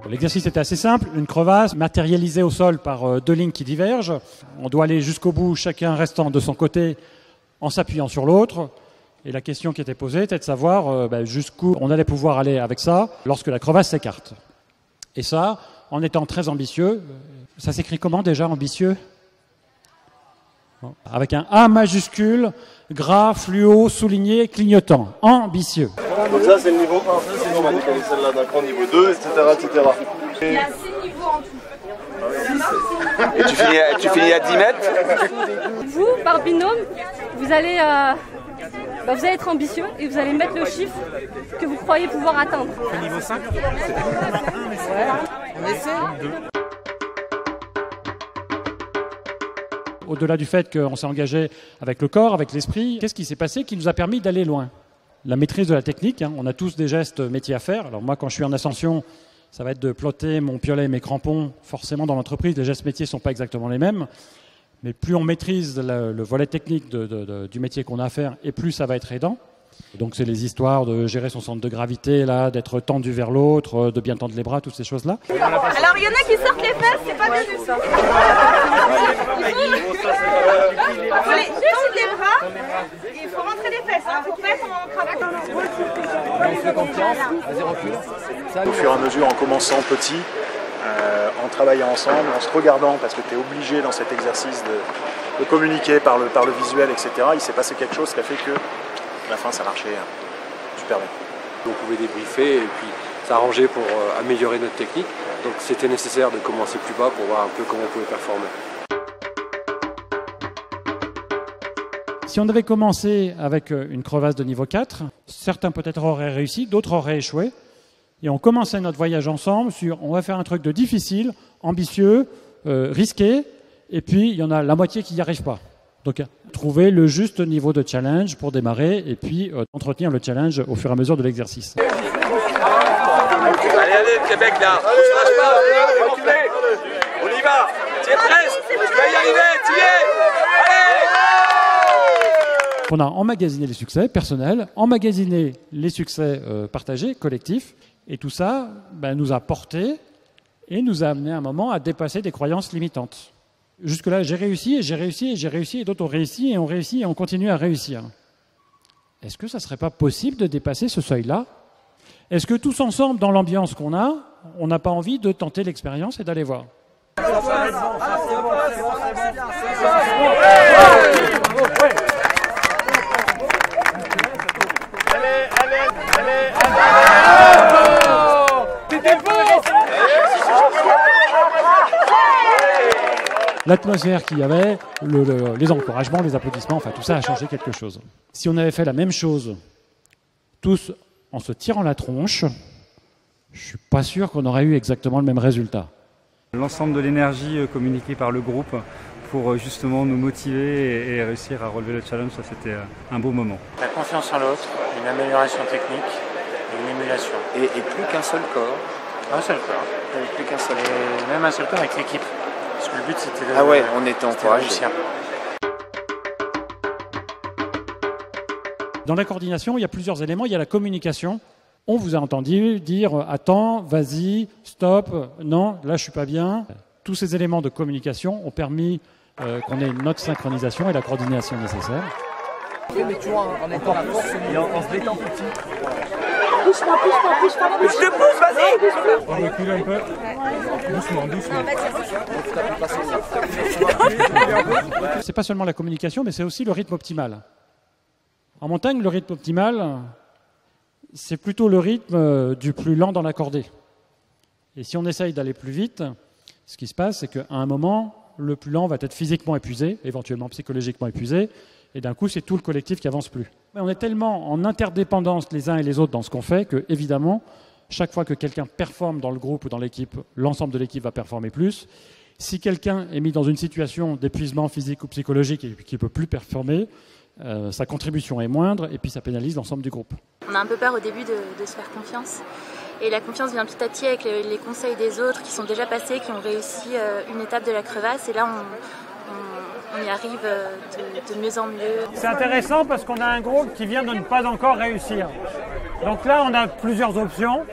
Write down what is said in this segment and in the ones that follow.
L'exercice était assez simple, une crevasse matérialisée au sol par deux lignes qui divergent. On doit aller jusqu'au bout, chacun restant de son côté en s'appuyant sur l'autre. Et la question qui était posée était de savoir jusqu'où on allait pouvoir aller avec ça lorsque la crevasse s'écarte. Et ça, en étant très ambitieux, ça s'écrit comment déjà, ambitieux ? Avec un A majuscule, gras, fluo, souligné, clignotant. Ambitieux. Donc ça c'est le niveau 1, ça sinon on va décaler celle-là d'un cran niveau 2, etc. etc. Il y a 6 niveaux en tout. Et tu finis à 10 mètres. Vous, par binôme, vous allez être ambitieux et vous allez mettre le chiffre que vous croyez pouvoir atteindre. Le niveau 5 On essaie. Au-delà du fait qu'on s'est engagé avec le corps, avec l'esprit, qu'est-ce qui s'est passé qui nous a permis d'aller loin ? La maîtrise de la technique, on a tous des gestes métiers à faire. Alors moi, quand je suis en ascension, ça va être de plotter mon piolet et mes crampons. Forcément, dans l'entreprise, les gestes métiers ne sont pas exactement les mêmes. Mais plus on maîtrise le volet technique du métier qu'on a à faire, et plus ça va être aidant. Donc c'est les histoires de gérer son centre de gravité, là, d'être tendu vers l'autre, de bien tendre les bras, toutes ces choses-là. Alors il y en a qui sortent les fesses, c'est pas bien du tout. Il faut les juste les bras, il faut rentrer les fesses, il faut pas être en cravate. On se fait confiance, vas-y recule. Au fur et à mesure, en commençant petit, en travaillant ensemble, en se regardant, parce que tu es obligé dans cet exercice de communiquer par le visuel, etc. Il s'est passé quelque chose qui a fait que à la fin ça marchait super bien. On pouvait débriefer et puis s'arranger pour améliorer notre technique. Donc c'était nécessaire de commencer plus bas pour voir un peu comment on pouvait performer. Si on avait commencé avec une crevasse de niveau 4, certains peut-être auraient réussi, d'autres auraient échoué. Et on commençait notre voyage ensemble sur on va faire un truc de difficile, ambitieux, risqué, et puis il y en a la moitié qui n'y arrive pas. Donc trouver le juste niveau de challenge pour démarrer et puis entretenir le challenge au fur et à mesure de l'exercice. Allez, le Québec là, on se lâche pas, on y va, tu es presque, tu vas y arriver, tu y es, allez! On a emmagasiné les succès personnels, emmagasiné les succès partagés, collectifs, et tout ça nous a porté et nous a amené à un moment à dépasser des croyances limitantes. Jusque-là, j'ai réussi, et j'ai réussi, et j'ai réussi, et d'autres ont réussi, et on continue à réussir. Est-ce que ça ne serait pas possible de dépasser ce seuil-là ? Est-ce que tous ensemble, dans l'ambiance qu'on a, on n'a pas envie de tenter l'expérience et d'aller voir ? L'atmosphère qu'il y avait, les encouragements, les applaudissements, enfin tout ça a changé quelque chose. Si on avait fait la même chose, tous en se tirant la tronche, je ne suis pas sûr qu'on aurait eu exactement le même résultat. L'ensemble de l'énergie communiquée par le groupe pour justement nous motiver et réussir à relever le challenge, ça c'était un beau moment. La confiance en l'autre, une amélioration technique et une émulation. Et plus qu'un seul corps. Un seul corps. Plus qu'un seul corps. Et même un seul corps avec l'équipe. Parce que le but c'était de... Ah ouais, on était encouragés. Dans la coordination, il y a plusieurs éléments. Il y a la communication. On vous a entendu dire « attends, vas-y, stop, non, là je suis pas bien ». Tous ces éléments de communication ont permis qu'on ait notre synchronisation et la coordination nécessaire. Mais tu vois, en étant la force, on se détend petit. Pousse-moi. Je te pousse, vas-y. On recule un peu. Doucement. C'est pas seulement la communication, mais c'est aussi le rythme optimal. En montagne, le rythme optimal, c'est plutôt le rythme du plus lent dans la cordée. Et si on essaye d'aller plus vite, ce qui se passe, c'est qu'à un moment, le plus lent va être physiquement épuisé, éventuellement psychologiquement épuisé, et d'un coup, c'est tout le collectif qui avance plus. Mais on est tellement en interdépendance les uns et les autres dans ce qu'on fait que, évidemment, chaque fois que quelqu'un performe dans le groupe ou dans l'équipe, l'ensemble de l'équipe va performer plus. Si quelqu'un est mis dans une situation d'épuisement physique ou psychologique et qui ne peut plus performer, sa contribution est moindre et puis ça pénalise l'ensemble du groupe. On a un peu peur au début de se faire confiance. Et la confiance vient petit à petit avec les conseils des autres qui sont déjà passés, qui ont réussi une étape de la crevasse. Et là, on y arrive de mieux en mieux. C'est intéressant parce qu'on a un groupe qui vient de ne pas encore réussir. Donc là, on a plusieurs options.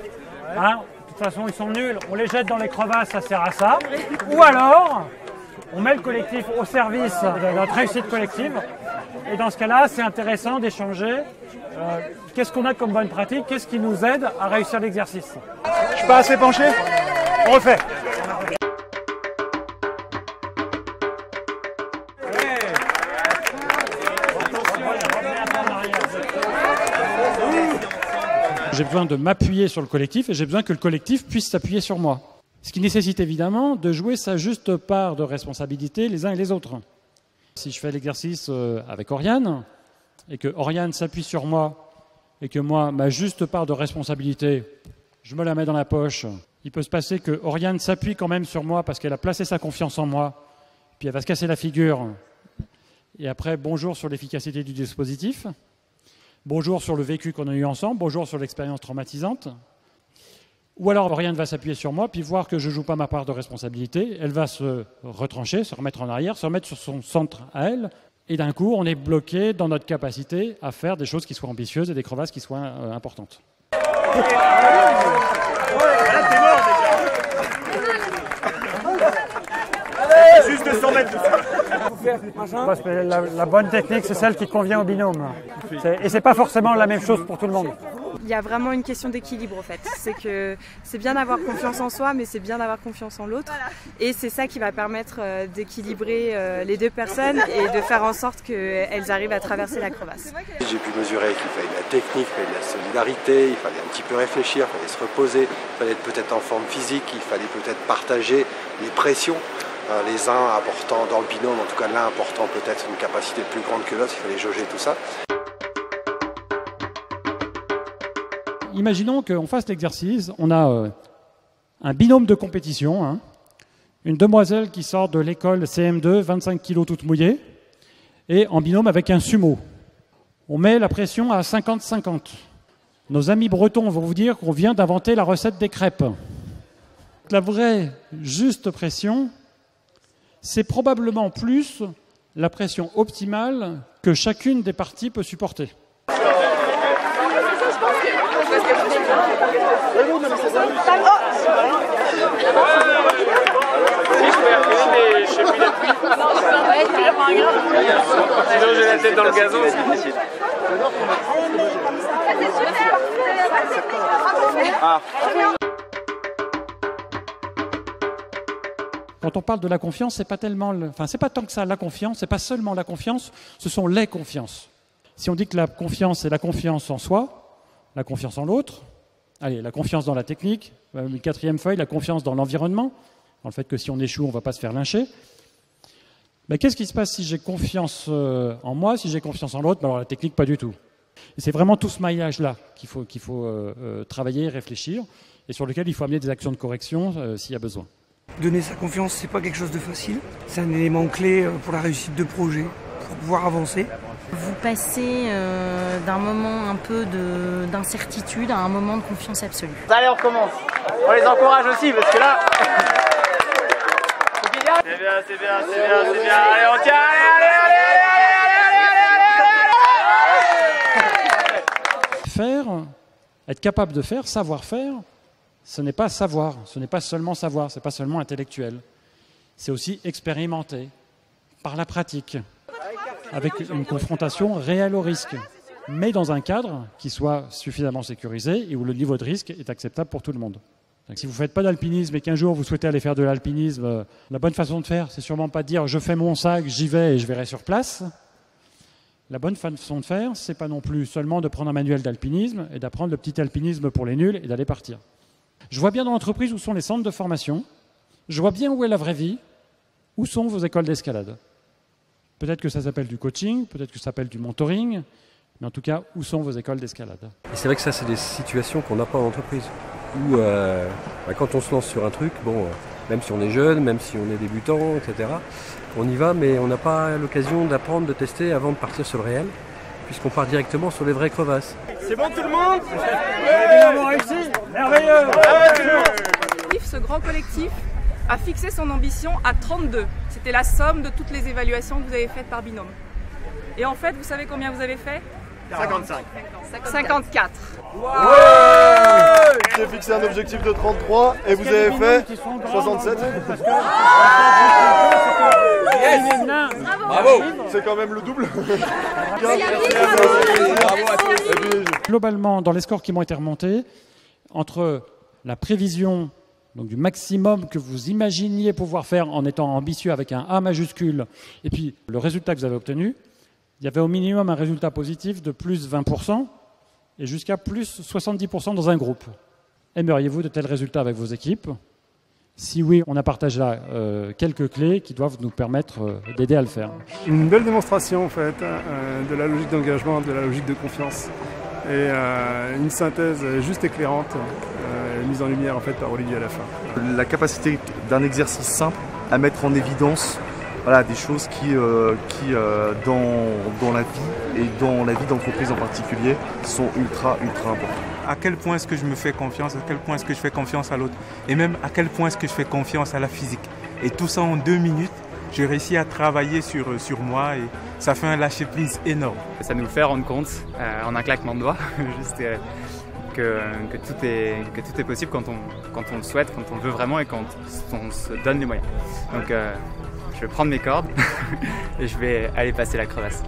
Hein. De toute façon, ils sont nuls. On les jette dans les crevasses, ça sert à ça. Ou alors, on met le collectif au service de notre réussite collective. Et dans ce cas-là, c'est intéressant d'échanger. Qu'est-ce qu'on a comme bonne pratique? Qu'est-ce qui nous aide à réussir l'exercice? Je suis pas assez penché? On refait. J'ai besoin de m'appuyer sur le collectif et j'ai besoin que le collectif puisse s'appuyer sur moi. Ce qui nécessite évidemment de jouer sa juste part de responsabilité les uns et les autres. Si je fais l'exercice avec Oriane et que Oriane s'appuie sur moi et que moi, ma juste part de responsabilité, je me la mets dans la poche, il peut se passer que Oriane s'appuie quand même sur moi parce qu'elle a placé sa confiance en moi, puis elle va se casser la figure. Et après, bonjour sur l'efficacité du dispositif. Bonjour sur le vécu qu'on a eu ensemble, bonjour sur l'expérience traumatisante. Ou alors Oriane va s'appuyer sur moi, puis voir que je ne joue pas ma part de responsabilité. Elle va se retrancher, se remettre en arrière, se remettre sur son centre à elle. Et d'un coup, on est bloqué dans notre capacité à faire des choses qui soient ambitieuses et des crevasses qui soient importantes. Juste 200 mètres. La bonne technique, c'est celle qui convient au binôme. Et c'est pas forcément la même chose pour tout le monde. Il y a vraiment une question d'équilibre en fait. C'est que c'est bien d'avoir confiance en soi, mais c'est bien d'avoir confiance en l'autre. Et c'est ça qui va permettre d'équilibrer les deux personnes et de faire en sorte qu'elles arrivent à traverser la crevasse. J'ai pu mesurer qu'il fallait de la technique, il fallait de la solidarité, il fallait un petit peu réfléchir, il fallait se reposer, il fallait être peut-être en forme physique, il fallait peut-être partager les pressions. Les uns apportant dans le binôme, en tout cas l'un apportant peut-être une capacité plus grande que l'autre, il fallait jauger tout ça. Imaginons qu'on fasse l'exercice, on a un binôme de compétition, hein, une demoiselle qui sort de l'école CM2, 25 kilos toute mouillée, et en binôme avec un sumo. On met la pression à 50-50. Nos amis bretons vont vous dire qu'on vient d'inventer la recette des crêpes. La vraie juste pression, c'est probablement plus la pression optimale que chacune des parties peut supporter. Sinon j'ai la tête dans le gazon. Quand on parle de la confiance, c'est pas tellement, c'est pas tant que ça la confiance, c'est pas seulement la confiance, ce sont les confiances. Si on dit que la confiance, c'est la confiance en soi, la confiance en l'autre, allez, la confiance dans la technique, une quatrième feuille, la confiance dans l'environnement, dans le fait que si on échoue, on ne va pas se faire lyncher. Mais qu'est-ce qui se passe si j'ai confiance en moi, si j'ai confiance en l'autre? Alors la technique, pas du tout. Et c'est vraiment tout ce maillage-là qu'il faut travailler, réfléchir, et sur lequel il faut amener des actions de correction s'il y a besoin. Donner sa confiance, c'est pas quelque chose de facile. C'est un élément clé pour la réussite de projet, pour pouvoir avancer. Vous passez d'un moment un peu d'incertitude à un moment de confiance absolue. Allez, on recommence. On les encourage aussi parce que là... C'est bien, c'est bien, c'est bien, c'est bien. Allez, on tient, allez. Faire, être capable de faire, savoir faire, ce n'est pas savoir, ce n'est pas seulement savoir, ce n'est pas seulement intellectuel. C'est aussi expérimenter, par la pratique, avec une confrontation réelle au risque, mais dans un cadre qui soit suffisamment sécurisé et où le niveau de risque est acceptable pour tout le monde. Donc, si vous ne faites pas d'alpinisme et qu'un jour vous souhaitez aller faire de l'alpinisme, la bonne façon de faire, c'est sûrement pas de dire « je fais mon sac, j'y vais et je verrai sur place ». La bonne façon de faire, c'est pas non plus seulement de prendre un manuel d'alpinisme et d'apprendre le petit alpinisme pour les nuls et d'aller partir. Je vois bien dans l'entreprise où sont les centres de formation, je vois bien où est la vraie vie, où sont vos écoles d'escalade. Peut-être que ça s'appelle du coaching, peut-être que ça s'appelle du mentoring, mais en tout cas, où sont vos écoles d'escalade? Et c'est vrai que ça, c'est des situations qu'on n'a pas en entreprise. Où quand on se lance sur un truc, même si on est jeune, même si on est débutant, etc., on y va, mais on n'a pas l'occasion d'apprendre, de tester avant de partir sur le réel. puisqu'on part directement sur les vraies crevasses. C'est bon tout le monde? Évidemment réussi. Merveilleux. Ce grand collectif a fixé son ambition à 32. C'était la somme de toutes les évaluations que vous avez faites par binôme. Et en fait, vous savez combien vous avez fait? 55. 54. Ouais. J'ai fixé un objectif de 33 et vous avez fait 67. Bravo. C'est quand même le double. Globalement, dans les scores qui m'ont été remontés, entre la prévision donc du maximum que vous imaginiez pouvoir faire en étant ambitieux avec un A majuscule, et puis le résultat que vous avez obtenu, il y avait au minimum un résultat positif de plus 20% et jusqu'à plus 70% dans un groupe. Aimeriez-vous de tels résultats avec vos équipes? Si oui, on a partagé là quelques clés qui doivent nous permettre d'aider à le faire. Une belle démonstration en fait de la logique d'engagement, de la logique de confiance et une synthèse juste éclairante mise en lumière en fait par Olivier à la fin. La capacité d'un exercice simple à mettre en évidence des choses qui dans la vie et dans la vie d'entreprise en particulier sont ultra importantes. À quel point est-ce que je me fais confiance, à quel point est-ce que je fais confiance à l'autre et même à quel point est-ce que je fais confiance à la physique. Et tout ça en 2 minutes, j'ai réussi à travailler sur moi et ça fait un lâcher-prise énorme. Ça nous fait rendre compte en un claquement de doigts juste que tout est possible quand on le souhaite, quand on le veut vraiment et quand on se donne les moyens. Donc je vais prendre mes cordes et je vais aller passer la crevasse.